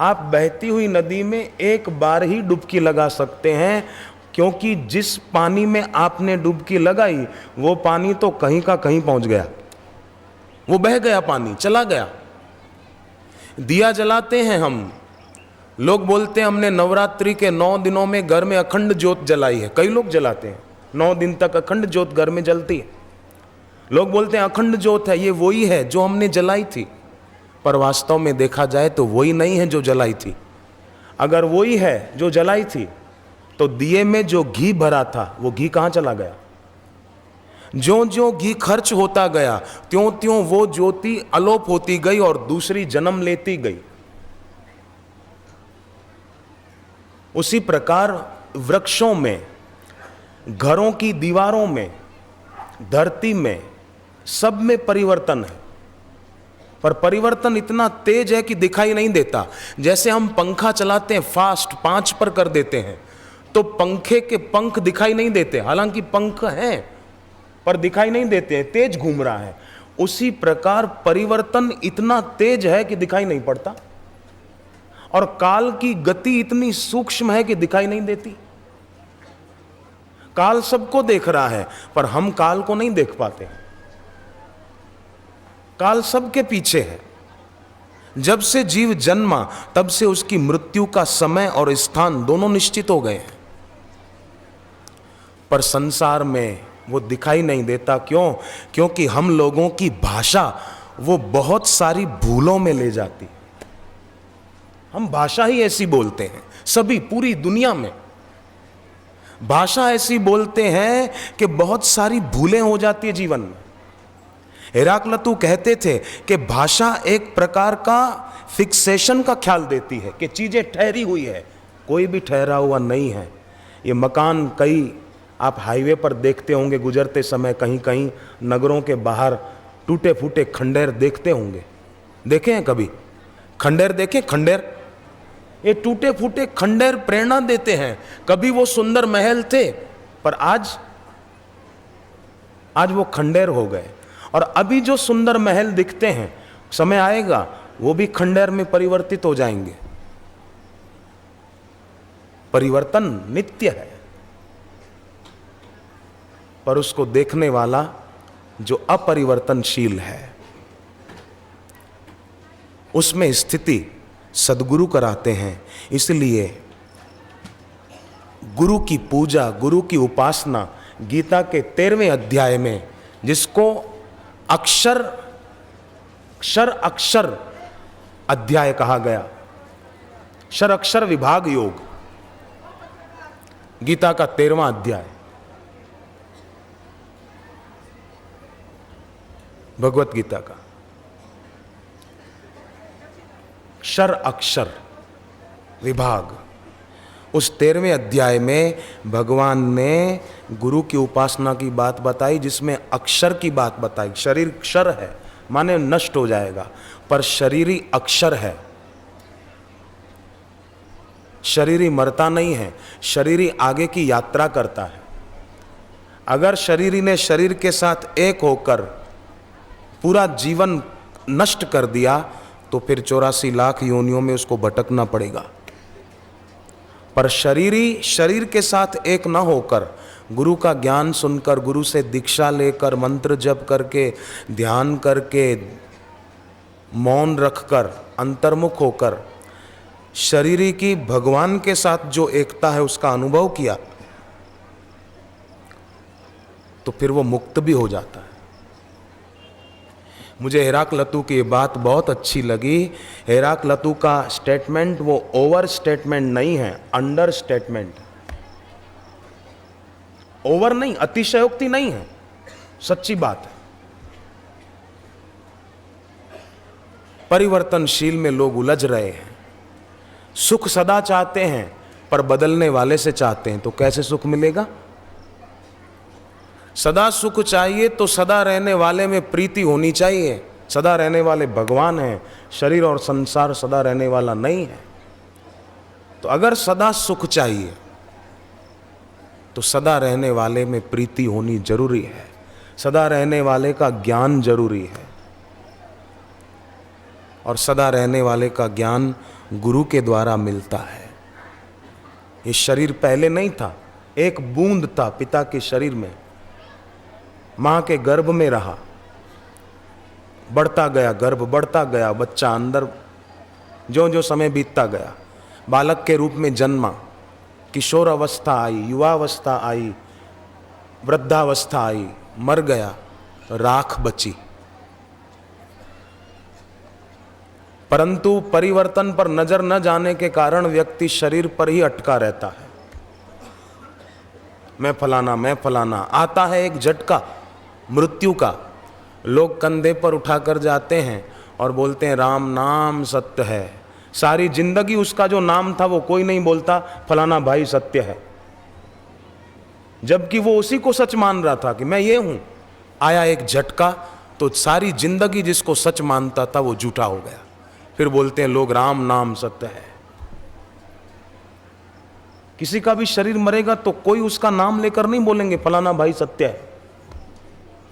आप बहती हुई नदी में एक बार ही डुबकी लगा सकते हैं, क्योंकि जिस पानी में आपने डुबकी लगाई वो पानी तो कहीं का कहीं पहुंच गया, वो बह गया, पानी चला गया। दिया जलाते हैं हम, लोग बोलते हैं हमने नवरात्रि के 9 दिनों में घर में अखंड ज्योत जलाई है। कई लोग जलाते हैं 9 दिन तक अखंड ज्योत घर में जलती है। लोग बोलते हैं अखंड ज्योत है, ये वही है जो हमने जलाई थी, पर वास्तव में देखा जाए तो वही नहीं है जो जलाई थी। अगर वही है जो जलाई थी तो दिए में जो घी भरा था वो घी कहाँ चला गया? ज्यों ज्यों घी खर्च होता गया त्यों त्यों वो ज्योति अलोप होती गई और दूसरी जन्म लेती गई। उसी प्रकार वृक्षों में, घरों की दीवारों में, धरती में, सब में परिवर्तन है, पर परिवर्तन इतना तेज है कि दिखाई नहीं देता। जैसे हम पंखा चलाते हैं, फास्ट 5 पर कर देते हैं तो पंखे के पंख दिखाई नहीं देते, हालांकि पंख हैं पर दिखाई नहीं देते हैं, तेज घूम रहा है। उसी प्रकार परिवर्तन इतना तेज है कि दिखाई नहीं पड़ता, और काल की गति इतनी सूक्ष्म है कि दिखाई नहीं देती। काल सबको देख रहा है पर हम काल को नहीं देख पाते। काल सबके पीछे है। जब से जीव जन्मा तब से उसकी मृत्यु का समय और स्थान दोनों निश्चित हो गए हैं, पर संसार में वो दिखाई नहीं देता। क्यों? क्योंकि हम लोगों की भाषा वो बहुत सारी भूलों में ले जाती। हम भाषा ही ऐसी बोलते हैं, सभी पूरी दुनिया में भाषा ऐसी बोलते हैं कि बहुत सारी भूलें हो जाती है जीवन में। हेराक्लतु कहते थे कि भाषा एक प्रकार का फिक्सेशन का ख्याल देती है कि चीजें ठहरी हुई है, कोई भी ठहरा हुआ नहीं है। ये मकान, कई आप हाईवे पर देखते होंगे गुजरते समय, कहीं कहीं नगरों के बाहर टूटे फूटे खंडेर देखते होंगे। देखे हैं कभी खंडेर? देखे खंडेर? ये टूटे फूटे खंडेर प्रेरणा देते हैं। कभी वो सुंदर महल थे पर आज वो खंडेर हो गए। और अभी जो सुंदर महल दिखते हैं, समय आएगा वो भी खंडेर में परिवर्तित हो जाएंगे। परिवर्तन नित्य है, पर उसको देखने वाला जो अपरिवर्तनशील है उसमें स्थिति सद्गुरु कराते हैं। इसलिए गुरु की पूजा, गुरु की उपासना गीता के 13वें अध्याय में, जिसको अक्षर अक्षर अध्याय कहा गया, क्षर अक्षर विभाग योग, गीता का 13वां अध्याय, भगवत गीता का क्षर अक्षर विभाग, उस 13वें अध्याय में भगवान ने गुरु की उपासना की बात बताई, जिसमें अक्षर की बात बताई। शरीर क्षर है माने नष्ट हो जाएगा, पर शरीरी अक्षर है। शरीरी मरता नहीं है, शरीरी आगे की यात्रा करता है। अगर शरीरी ने शरीर के साथ एक होकर पूरा जीवन नष्ट कर दिया तो फिर 84 लाख योनियों में उसको भटकना पड़ेगा। पर शरीरी शरीर के साथ एक न होकर, गुरु का ज्ञान सुनकर, गुरु से दीक्षा लेकर, मंत्र जप करके, ध्यान करके, मौन रखकर, अंतर्मुख होकर शरीरी की भगवान के साथ जो एकता है उसका अनुभव किया, तो फिर वो मुक्त भी हो जाता है। मुझे हेराक्लतु की बात बहुत अच्छी लगी। हेराक्लतु का स्टेटमेंट वो ओवर स्टेटमेंट नहीं है, अंडर स्टेटमेंट। ओवर नहीं, अतिशयोक्ति नहीं है, सच्ची बात है। परिवर्तनशील में लोग उलझ रहे हैं। सुख सदा चाहते हैं पर बदलने वाले से चाहते हैं, तो कैसे सुख मिलेगा? सदा सुख चाहिए तो सदा रहने वाले में प्रीति होनी चाहिए। सदा रहने वाले भगवान हैं, शरीर और संसार सदा रहने वाला नहीं है। तो अगर सदा सुख चाहिए तो सदा रहने वाले में प्रीति होनी जरूरी है, सदा रहने वाले का ज्ञान जरूरी है, और सदा रहने वाले का ज्ञान गुरु के द्वारा मिलता है। ये शरीर पहले नहीं था, एक बूंद था पिता के शरीर में, मां के गर्भ में रहा, बढ़ता गया गर्भ, बढ़ता गया बच्चा अंदर, जो जो समय बीतता गया बालक के रूप में जन्मा, किशोर अवस्था आई, युवावस्था आई, वृद्धावस्था आई, मर गया, राख बची। परंतु परिवर्तन पर नजर न जाने के कारण व्यक्ति शरीर पर ही अटका रहता है। मैं फलाना, आता है एक झटका मृत्यु का, लोग कंधे पर उठाकर जाते हैं और बोलते हैं राम नाम सत्य है। सारी जिंदगी उसका जो नाम था वो कोई नहीं बोलता, फलाना भाई सत्य है, जबकि वो उसी को सच मान रहा था कि मैं ये हूं। आया एक झटका तो सारी जिंदगी जिसको सच मानता था वो झूठा हो गया। फिर बोलते हैं लोग राम नाम सत्य है। किसी का भी शरीर मरेगा तो कोई उसका नाम लेकर नहीं बोलेंगे फलाना भाई सत्य है,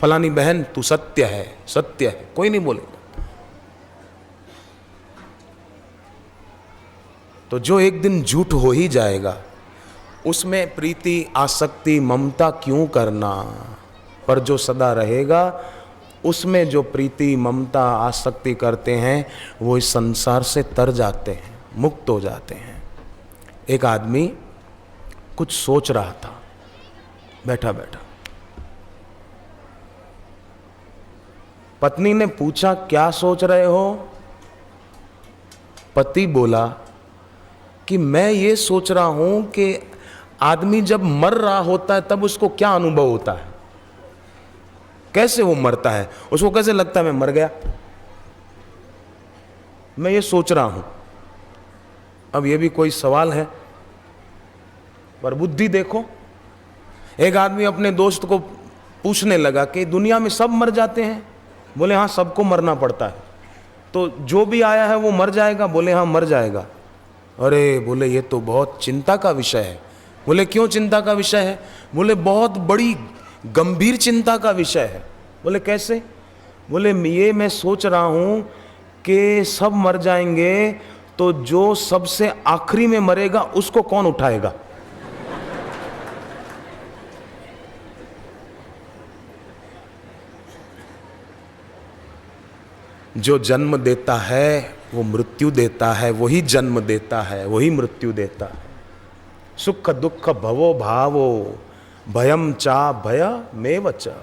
फलानी बहन तू सत्य है, सत्य है, कोई नहीं बोलेगा। तो जो एक दिन झूठ हो ही जाएगा, उसमें प्रीति आसक्ति ममता क्यों करना, पर जो सदा रहेगा उसमें जो प्रीति ममता आसक्ति करते हैं वो इस संसार से तर जाते हैं, मुक्त हो जाते हैं। एक आदमी कुछ सोच रहा था बैठा बैठा, पत्नी ने पूछा क्या सोच रहे हो? पति बोला कि मैं ये सोच रहा हूं कि आदमी जब मर रहा होता है तब उसको क्या अनुभव होता है, कैसे वो मरता है, उसको कैसे लगता है मैं मर गया, मैं ये सोच रहा हूं। अब ये भी कोई सवाल है, पर बुद्धि देखो। एक आदमी अपने दोस्त को पूछने लगा कि दुनिया में सब मर जाते हैं? बोले हाँ सबको मरना पड़ता है। तो जो भी आया है वो मर जाएगा? बोले हाँ मर जाएगा। अरे बोले ये तो बहुत चिंता का विषय है। बोले क्यों चिंता का विषय है? बोले बहुत बड़ी गंभीर चिंता का विषय है। बोले कैसे? बोले ये मैं सोच रहा हूं कि सब मर जाएंगे तो जो सबसे आखिरी में मरेगा उसको कौन उठाएगा? जो जन्म देता है वो मृत्यु देता है, वही जन्म देता है वही मृत्यु देता है। सुख दुख भवो भावो भयम चा भयमेव च।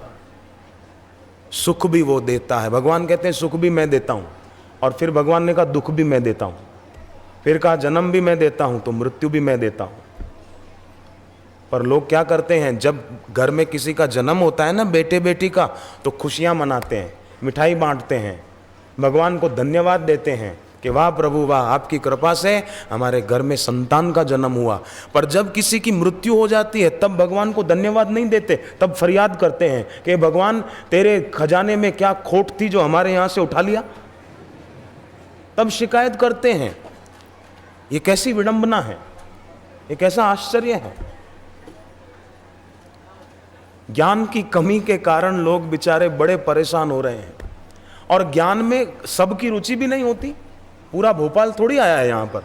सुख भी वो देता है, भगवान कहते हैं सुख भी मैं देता हूं, और फिर भगवान ने कहा दुख भी मैं देता हूं, फिर कहा जन्म भी मैं देता हूं तो मृत्यु भी मैं देता हूं। पर लोग क्या करते हैं, जब घर में किसी का जन्म होता है ना बेटे बेटी का, तो खुशियां मनाते हैं, मिठाई बांटते हैं, भगवान को धन्यवाद देते हैं कि वाह प्रभु वाह आपकी कृपा से हमारे घर में संतान का जन्म हुआ। पर जब किसी की मृत्यु हो जाती है तब भगवान को धन्यवाद नहीं देते, तब फरियाद करते हैं कि भगवान तेरे खजाने में क्या खोट थी जो हमारे यहां से उठा लिया, तब शिकायत करते हैं। ये कैसी विडंबना है, ये कैसा आश्चर्य है। ज्ञान की कमी के कारण लोग बेचारे बड़े परेशान हो रहे हैं, और ज्ञान में सबकी रुचि भी नहीं होती। पूरा भोपाल थोड़ी आया है यहां पर,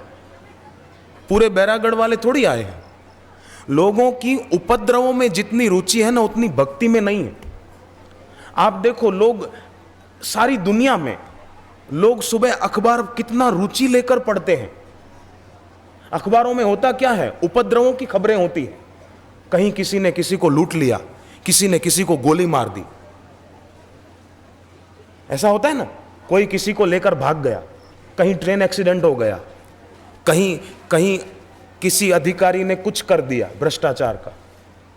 पूरे बैरागढ़ वाले थोड़ी आए हैं। लोगों की उपद्रवों में जितनी रुचि है ना उतनी भक्ति में नहीं है। आप देखो लोग, सारी दुनिया में लोग सुबह अखबार कितना रुचि लेकर पढ़ते हैं। अखबारों में होता क्या है, उपद्रवों की खबरें होती है। कहीं किसी ने किसी को लूट लिया, किसी ने किसी को गोली मार दी, ऐसा होता है ना। कोई किसी को लेकर भाग गया, कहीं ट्रेन एक्सीडेंट हो गया, कहीं किसी अधिकारी ने कुछ कर दिया भ्रष्टाचार का,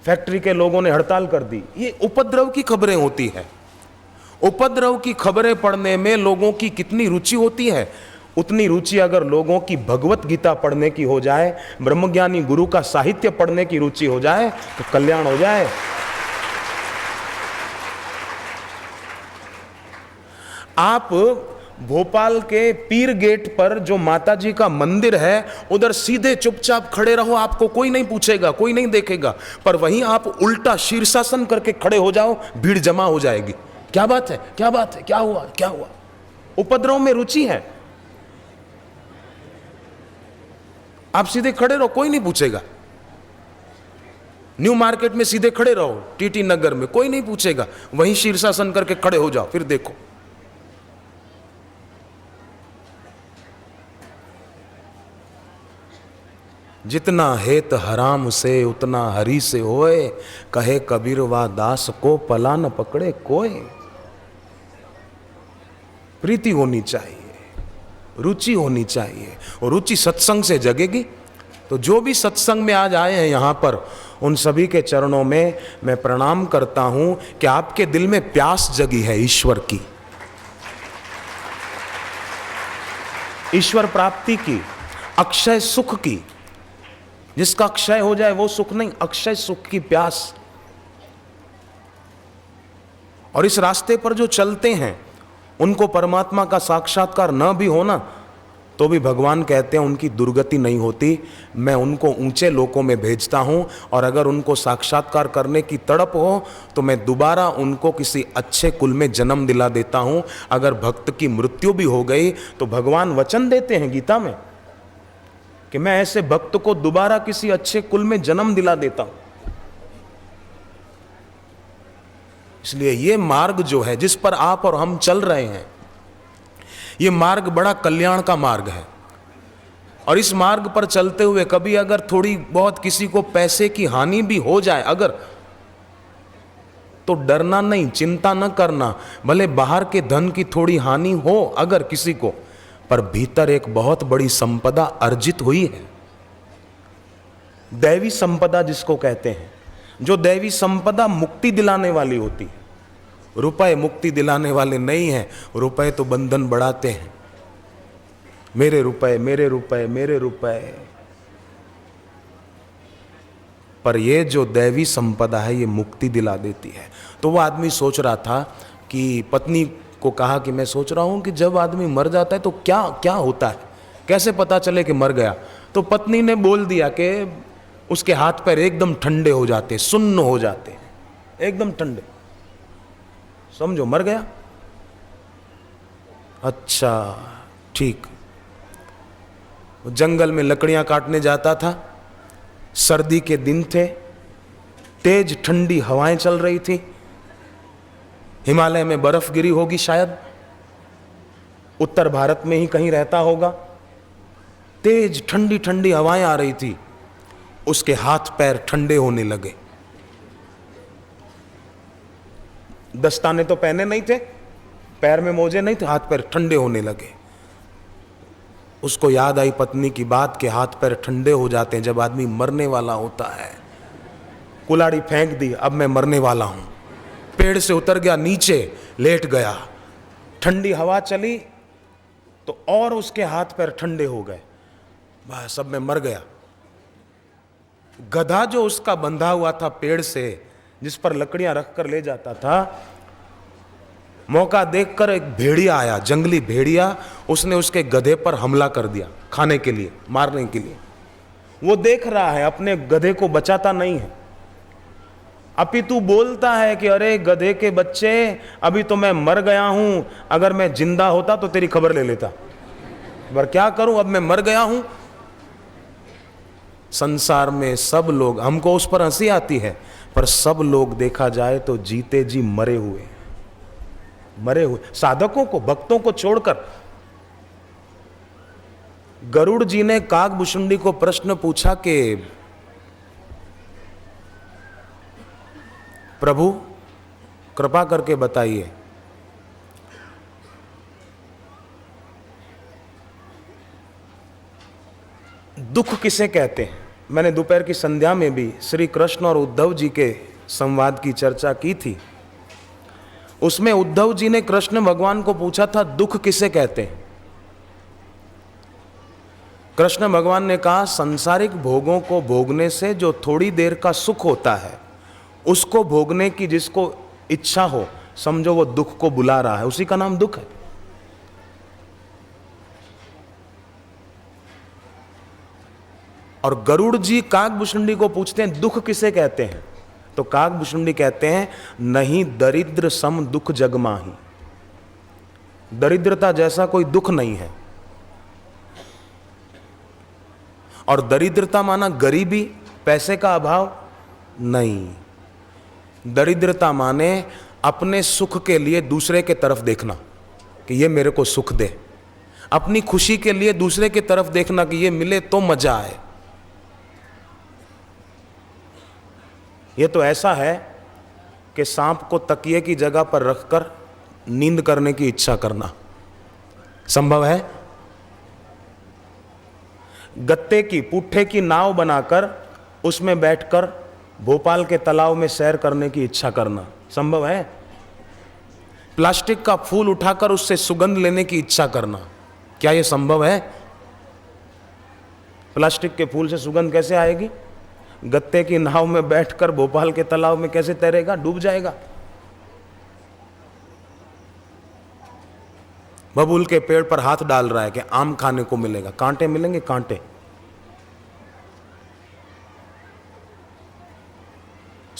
फैक्ट्री के लोगों ने हड़ताल कर दी। ये उपद्रव की खबरें होती है। उपद्रव की खबरें पढ़ने में लोगों की कितनी रुचि होती है, उतनी रुचि अगर लोगों की भगवत गीता पढ़ने की हो जाए, ब्रह्मज्ञानी गुरु का साहित्य पढ़ने की रुचि हो जाए तो कल्याण हो जाए। आप भोपाल के पीर गेट पर जो माताजी का मंदिर है उधर सीधे चुपचाप खड़े रहो, आपको कोई नहीं पूछेगा, कोई नहीं देखेगा। पर वहीं आप उल्टा शीर्षासन करके खड़े हो जाओ, भीड़ जमा हो जाएगी। क्या बात है, क्या बात है, क्या हुआ, क्या हुआ? उपद्रव में रुचि है। आप सीधे खड़े रहो, कोई नहीं पूछेगा। न्यू मार्केट में सीधे खड़े रहो, टीटी नगर में, कोई नहीं पूछेगा। वहीं शीर्षासन करके खड़े हो जाओ, फिर देखो। जितना हेत हराम से उतना हरि से होए, कहे कबीर वा दास को पला न पकड़े कोई। प्रीति होनी चाहिए, रुचि होनी चाहिए, और रुचि सत्संग से जगेगी। तो जो भी सत्संग में आज आए हैं यहां पर, उन सभी के चरणों में मैं प्रणाम करता हूं कि आपके दिल में प्यास जगी है ईश्वर की, ईश्वर प्राप्ति की, अक्षय सुख की। जिसका क्षय हो जाए वो सुख नहीं, अक्षय सुख की प्यास। और इस रास्ते पर जो चलते हैं उनको परमात्मा का साक्षात्कार न भी होना तो भी भगवान कहते हैं उनकी दुर्गति नहीं होती। मैं उनको ऊंचे लोकों में भेजता हूं, और अगर उनको साक्षात्कार करने की तड़प हो तो मैं दोबारा उनको किसी अच्छे कुल में जन्म दिला देता हूं। अगर भक्त की मृत्यु भी हो गई तो भगवान वचन देते हैं गीता में कि मैं ऐसे भक्त को दोबारा किसी अच्छे कुल में जन्म दिला देता हूं। इसलिए ये मार्ग जो है जिस पर आप और हम चल रहे हैं, ये मार्ग बड़ा कल्याण का मार्ग है। और इस मार्ग पर चलते हुए कभी अगर थोड़ी बहुत किसी को पैसे की हानि भी हो जाए अगर, तो डरना नहीं, चिंता न करना। भले बाहर के धन की थोड़ी हानि हो अगर किसी को, पर भीतर एक बहुत बड़ी संपदा अर्जित हुई है, दैवी संपदा जिसको कहते हैं। जो दैवी संपदा मुक्ति दिलाने वाली होती है। रुपए मुक्ति दिलाने वाले नहीं हैं, रुपए तो बंधन बढ़ाते हैं। मेरे रुपए, मेरे रुपए, मेरे रुपए। पर ये जो दैवी संपदा है ये मुक्ति दिला देती है। तो वो आदमी सोच रहा था कि पत्नी को कहा कि मैं सोच रहा हूं कि जब आदमी मर जाता है तो क्या क्या होता है, कैसे पता चले कि मर गया। तो पत्नी ने बोल दिया कि उसके हाथ पैर एकदम ठंडे हो जाते, सुन्न हो जाते, एकदम ठंडे, समझो मर गया। अच्छा ठीक। जंगल में लकड़ियां काटने जाता था, सर्दी के दिन थे, तेज ठंडी हवाएं चल रही थी, हिमालय में बर्फ गिरी होगी शायद, उत्तर भारत में ही कहीं रहता होगा, तेज ठंडी ठंडी हवाएं आ रही थी, उसके हाथ पैर ठंडे होने लगे। दस्ताने तो पहने नहीं थे, पैर में मोजे नहीं थे, हाथ पैर ठंडे होने लगे। उसको याद आई पत्नी की बात कि हाथ पैर ठंडे हो जाते हैं जब आदमी मरने वाला होता है। कुल्हाड़ी फेंक दी, अब मैं मरने वाला हूं। पेड़ से उतर गया, नीचे लेट गया, ठंडी हवा चली तो और उसके हाथ पैर ठंडे हो गए। बस अब मैं मर गया। गधा जो उसका बंधा हुआ था पेड़ से, जिस पर लकड़ियां रखकर ले जाता था, मौका देखकर एक भेड़िया आया, जंगली भेड़िया, उसने उसके गधे पर हमला कर दिया खाने के लिए, मारने के लिए। वो देख रहा है, अपने गधे को बचाता नहीं है, अपितु बोलता है कि अरे गधे के बच्चे, अभी तो मैं मर गया हूं, अगर मैं जिंदा होता तो तेरी खबर ले लेता, पर क्या करूं, अब मैं मर गया हूं। संसार में सब लोग, हमको उस पर हंसी आती है, पर सब लोग देखा जाए तो जीते जी मरे हुए, मरे हुए साधकों को, भक्तों को छोड़कर। गरुड़ जी ने कागभूषुंडी को प्रश्न पूछा कि प्रभु कृपा करके बताइए, दुख किसे कहते हैं। मैंने दोपहर की संध्या में भी श्री कृष्ण और उद्धव जी के संवाद की चर्चा की थी। उसमें उद्धव जी ने कृष्ण भगवान को पूछा था दुख किसे कहते हैं। कृष्ण भगवान ने कहा सांसारिक भोगों को भोगने से जो थोड़ी देर का सुख होता है, उसको भोगने की जिसको इच्छा हो, समझो वो दुख को बुला रहा है, उसी का नाम दुख है। और गरुड़ जी कागभूषुंडी को पूछते हैं दुख किसे कहते हैं, तो कागभूषुंडी कहते हैं नहीं दरिद्र सम दुख जग माही। दरिद्रता जैसा कोई दुख नहीं है। और दरिद्रता माना गरीबी, पैसे का अभाव नहीं। दरिद्रता माने अपने सुख के लिए दूसरे के तरफ देखना कि ये मेरे को सुख दे, अपनी खुशी के लिए दूसरे की तरफ देखना कि ये मिले तो मजा आए। ये तो ऐसा है कि सांप को तकिए की जगह पर रखकर नींद करने की इच्छा करना संभव है। गत्ते की, पुट्ठे की नाव बनाकर उसमें बैठकर भोपाल के तालाब में सैर करने की इच्छा करना संभव है। प्लास्टिक का फूल उठाकर उससे सुगंध लेने की इच्छा करना, क्या यह संभव है? प्लास्टिक के फूल से सुगंध कैसे आएगी? गत्ते की नाव में बैठकर भोपाल के तालाब में कैसे तैरेगा? डूब जाएगा। बबूल के पेड़ पर हाथ डाल रहा है कि आम खाने को मिलेगा, कांटे मिलेंगे, कांटे।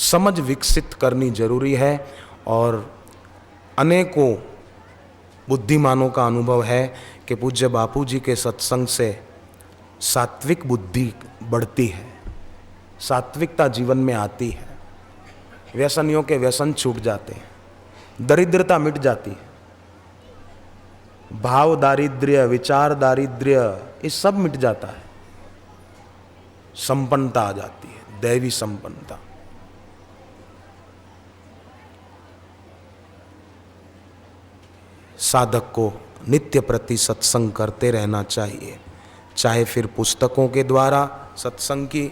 समझ विकसित करनी जरूरी है। और अनेकों बुद्धिमानों का अनुभव है कि पूज्य बापू जी के सत्संग से सात्विक बुद्धि बढ़ती है, सात्विकता जीवन में आती है, व्यसनियों के व्यसन छूट जाते हैं, दरिद्रता मिट जाती है, भाव दारिद्र्य, विचार दारिद्र्य, ये सब मिट जाता है, संपन्नता आ जाती है, दैवी संपन्नता। साधक को नित्य प्रति सत्संग करते रहना चाहिए, चाहे फिर पुस्तकों के द्वारा सत्संग की,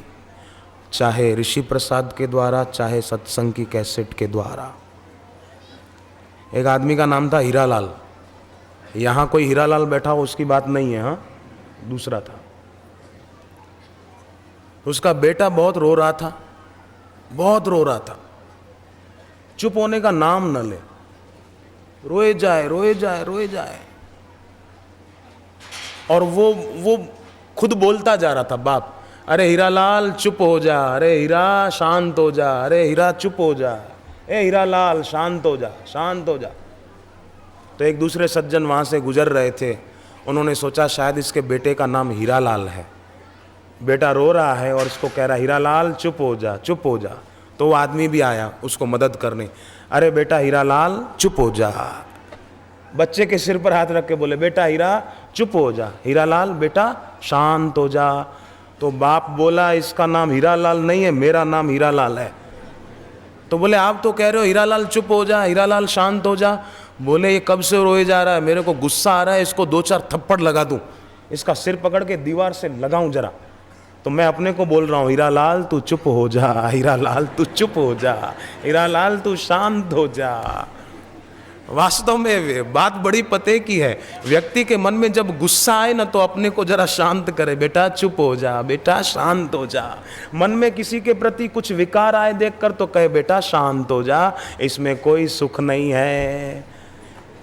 चाहे ऋषि प्रसाद के द्वारा, चाहे सत्संग की कैसेट के द्वारा। एक आदमी का नाम था हीरालाल। यहाँ कोई हीरालाल बैठा हो उसकी बात नहीं है, हाँ, दूसरा था। उसका बेटा बहुत रो रहा था, बहुत रो रहा था, चुप होने का नाम न ले, रोए जाए रोए जाए रोए जाए। और वो खुद बोलता जा रहा था, बाप, अरे हीरालाल चुप हो जा, अरे हीरा शांत हो जा, अरे हीरा चुप हो जा, ए हीरालाल शांत हो जा, शांत हो जा। तो एक दूसरे सज्जन वहाँ से गुजर रहे थे, उन्होंने सोचा शायद इसके बेटे का नाम हीरालाल है, बेटा रो रहा है और इसको कह रहा हीरालाल चुप हो जा, चुप हो जा। तो वो आदमी भी आया उसको मदद करने, अरे बेटा हीरालाल चुप हो जा। बच्चे के सिर पर हाथ रख के बोले, बेटा हीरा चुप हो जा, हीरालाल बेटा शांत हो जा। तो बाप बोला, इसका नाम हीरालाल नहीं है, मेरा नाम हीरालाल है। तो बोले, आप तो कह रहे हो हीरालाल चुप हो जा, हीरालाल शांत हो जा। बोले, ये कब से रोए जा रहा है, मेरे को गुस्सा आ रहा है, इसको 2-4 थप्पड़ लगा दूं, इसका सिर पकड़ के दीवार से लगाऊं जरा। तो मैं अपने को बोल रहा हूँ, हीरालाल तू चुप हो जा, हीरालाल तू चुप हो जा, हीरालाल तू शांत हो जा। वास्तव में बात बड़ी पते की है। व्यक्ति के मन में जब गुस्सा आए ना, तो अपने को जरा शांत करे, बेटा चुप हो जा, बेटा शांत हो जा। मन में किसी के प्रति कुछ विकार आए देखकर तो कहे, बेटा शांत हो जा, इसमें कोई सुख नहीं है।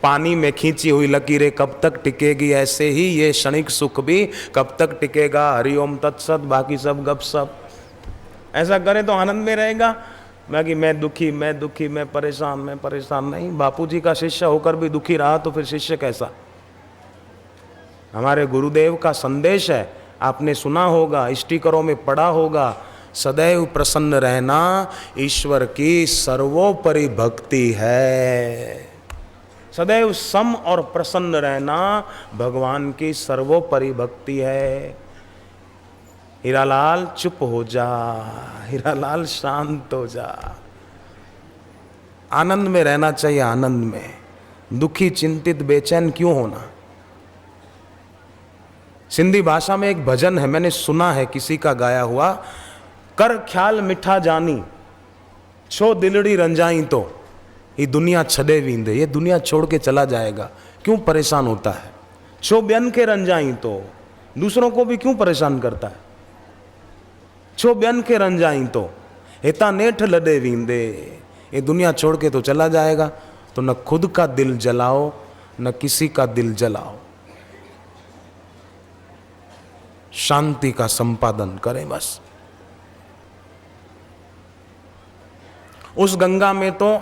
पानी में खींची हुई लकीरें कब तक टिकेगी, ऐसे ही ये क्षणिक सुख भी कब तक टिकेगा। हरिओम तत्सत, बाकी सब गपशप। ऐसा करे तो आनंद में रहेगा। बाकी मैं दुखी, मैं दुखी, मैं परेशान नहीं। बापूजी का शिष्य होकर भी दुखी रहा तो फिर शिष्य कैसा? हमारे गुरुदेव का संदेश है, आपने सुना होगा, स्टिकरों में पढ़ा होगा, सदैव प्रसन्न रहना ईश्वर की सर्वोपरि भक्ति है। सदैव सम और प्रसन्न रहना भगवान की सर्वोपरि भक्ति है। हीरालाल चुप हो जा, हीरालाल शांत हो जा। आनंद में रहना चाहिए, आनंद में। दुखी, चिंतित, बेचैन क्यों होना? सिंधी भाषा में एक भजन है, मैंने सुना है किसी का गाया हुआ, कर ख्याल मिठा जानी, छो दिलड़ी रंजाई तो ये दुनिया छड़े वींदे, ये दुनिया छोड़ के चला जाएगा, क्यों परेशान होता है? छो ब्यन के रंजाई तो, दूसरों को भी क्यों परेशान करता है? छो ब्यन के रंजाई तो हिता नेठ लडे वींदे, ये दुनिया छोड़ के तो चला जाएगा। तो न खुद का दिल जलाओ, न किसी का दिल जलाओ, शांति का संपादन करें बस। उस गंगा में तो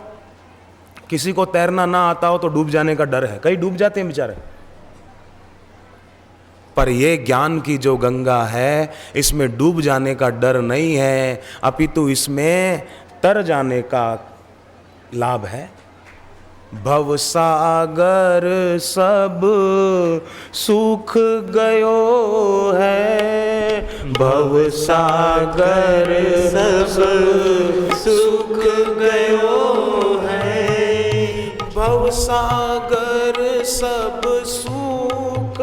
किसी को तैरना ना आता हो तो डूब जाने का डर है, कई डूब जाते हैं बेचारे। पर ये ज्ञान की जो गंगा है, इसमें डूब जाने का डर नहीं है, अपितु इसमें तर जाने का लाभ है। भव सागर सब सूख गयो है, भव सागर सब सूख गयो है, भव सागर सब सूख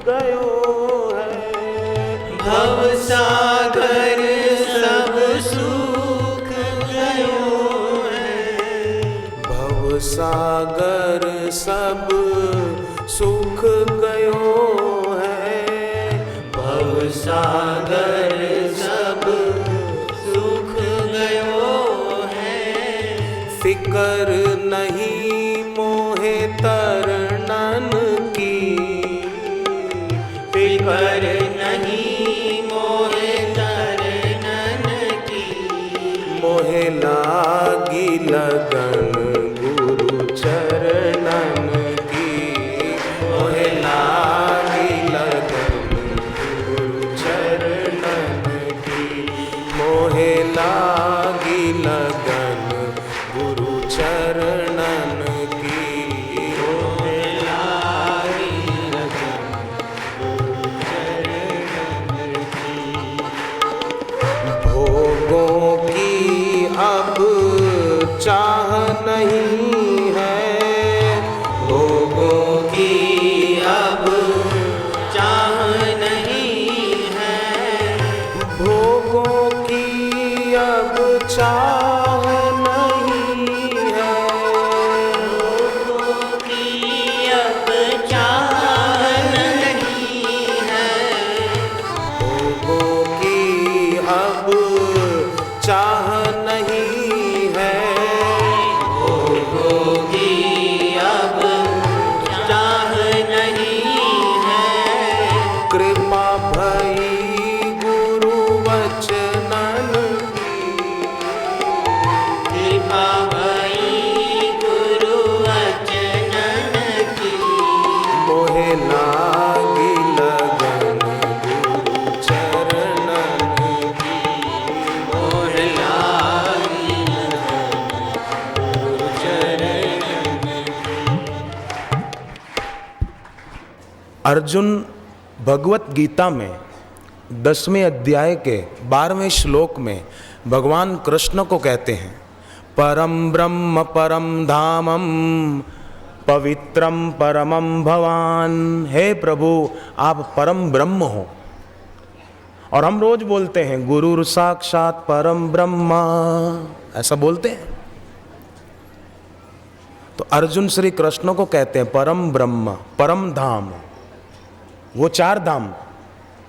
गयो है, भव सागर सब सूख गयो है, भव सागर सब सूख गयो है, भव सागर सब सूख गयो है, फिकर नहीं मोहे तरनन की, फिकर नहीं मोहे तरनन की, मोहे लागी लगन गुरु चरणन की, मोहे लागी लगन गुरु चरणन की, मोहे लागी लगन गुरु चरणन की, मोहे लागी लगन गुरु चरणन की। भोगों की अब चाह नहीं है, भोगों की अब चाह नहीं है, भोगों की अब चाह नहीं है, भोगों की अब चाह नहीं है, भोगों की अब चाह नहीं है, भोगों की अब चाह नहीं है, कृपा भई गुरु वचनन की, कृपा भई गुरु वचनन की, मोहे लागी लगन गुरु चरणन की, मोहे लागी लगन गुरु चरणन की। अर्जुन भगवत गीता में 10वें अध्याय के 12वें श्लोक में भगवान कृष्ण को कहते हैं, परम ब्रह्म परम धामम पवित्रम परमम भवान। हे प्रभु, आप परम ब्रह्म हो। और हम रोज बोलते हैं गुरु साक्षात परम ब्रह्मा, ऐसा बोलते हैं। तो अर्जुन श्री कृष्ण को कहते हैं परम ब्रह्म परम धाम, वो 4 धाम,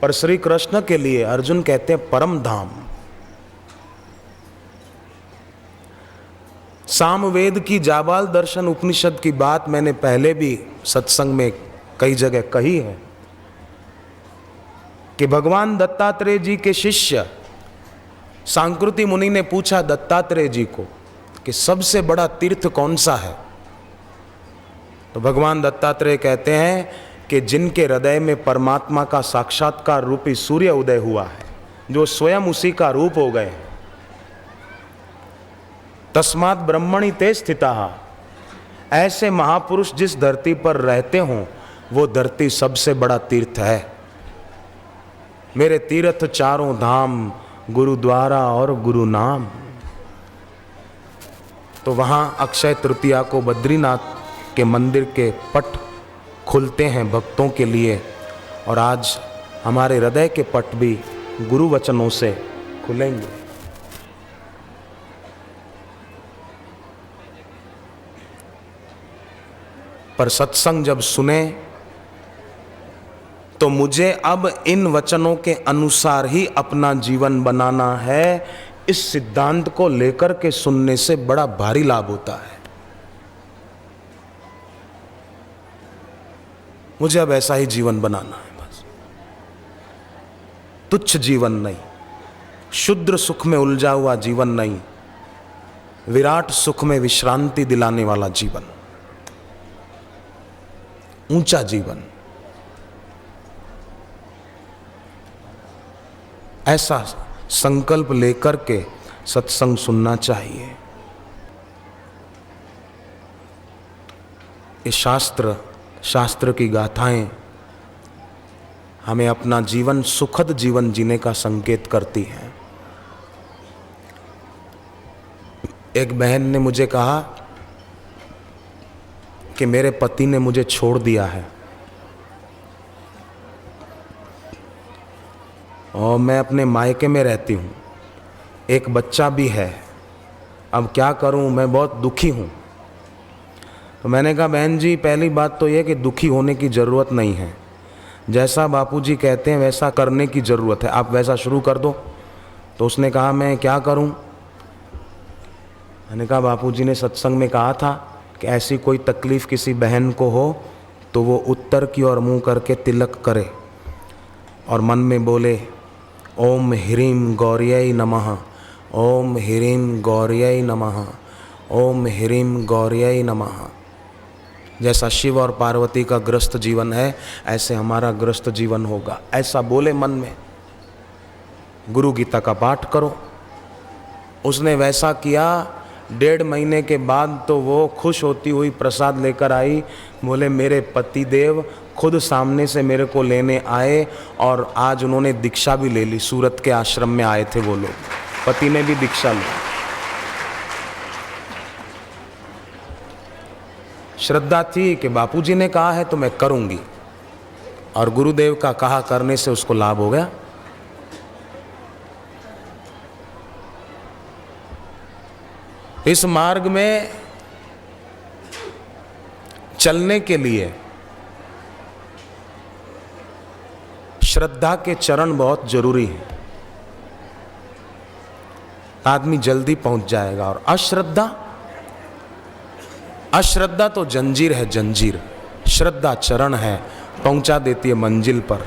पर श्री कृष्ण के लिए अर्जुन कहते हैं परम धाम। सामवेद की जाबाल दर्शन उपनिषद की बात मैंने पहले भी सत्संग में कई जगह कही है कि भगवान दत्तात्रेय जी के शिष्य सांकृति मुनि ने पूछा दत्तात्रेय जी को कि सबसे बड़ा तीर्थ कौन सा है। तो भगवान दत्तात्रेय कहते हैं कि जिनके हृदय में परमात्मा का साक्षात्कार रूपी सूर्य उदय हुआ है, जो स्वयं उसी का रूप हो गए, तस्मात् ब्रह्मणि ते स्थिताः, ऐसे महापुरुष जिस धरती पर रहते हों वो धरती सबसे बड़ा तीर्थ है। मेरे तीर्थ चारों धाम, गुरुद्वारा और गुरु नाम। तो वहाँ अक्षय तृतीया को बद्रीनाथ के मंदिर के पट खुलते हैं भक्तों के लिए, और आज हमारे हृदय के पट भी गुरु वचनों से खुलेंगे। पर सत्संग जब सुने तो मुझे अब इन वचनों के अनुसार ही अपना जीवन बनाना है, इस सिद्धांत को लेकर के सुनने से बड़ा भारी लाभ होता है। मुझे अब ऐसा ही जीवन बनाना है, बस तुच्छ जीवन नहीं, शुद्र सुख में उलझा हुआ जीवन नहीं, विराट सुख में विश्रांति दिलाने वाला जीवन, ऊंचा जीवन। ऐसा संकल्प लेकर के सत्संग सुनना चाहिए। ये शास्त्र की गाथाएं हमें अपना जीवन, सुखद जीवन जीने का संकेत करती हैं। एक बहन ने मुझे कहा कि मेरे पति ने मुझे छोड़ दिया है और मैं अपने मायके में रहती हूँ, एक बच्चा भी है, अब क्या करूँ, मैं बहुत दुखी हूँ। तो मैंने कहा बहन जी, पहली बात तो यह कि दुखी होने की ज़रूरत नहीं है, जैसा बापूजी कहते हैं वैसा करने की ज़रूरत है, आप वैसा शुरू कर दो। तो उसने कहा मैं क्या करूं? मैंने कहा बापूजी ने सत्संग में कहा था कि ऐसी कोई तकलीफ़ किसी बहन को हो तो वो उत्तर की ओर मुंह करके तिलक करे और मन में बोले ओम ह्रीं गौर्यै नमः, ओम ह्रीं गौर्यै नमः, ओम ह्रीं गौर्यै नमः। जैसा शिव और पार्वती का ग्रस्त जीवन है, ऐसे हमारा ग्रस्त जीवन होगा, ऐसा बोले मन में। गुरु गीता का पाठ करो। उसने वैसा किया। 1.5 महीने के बाद तो वो खुश होती हुई प्रसाद लेकर आई। बोले मेरे पति देव खुद सामने से मेरे को लेने आए और आज उन्होंने दीक्षा भी ले ली। सूरत के आश्रम में आए थे वो लोग, पति ने भी दीक्षा ली। श्रद्धा थी कि बापूजी ने कहा है तो मैं करूंगी, और गुरुदेव का कहा करने से उसको लाभ हो गया। इस मार्ग में चलने के लिए श्रद्धा के चरण बहुत जरूरी है, आदमी जल्दी पहुंच जाएगा। और अश्रद्धा तो जंजीर है, जंजीर। श्रद्धा चरण है, पहुंचा देती है मंजिल पर।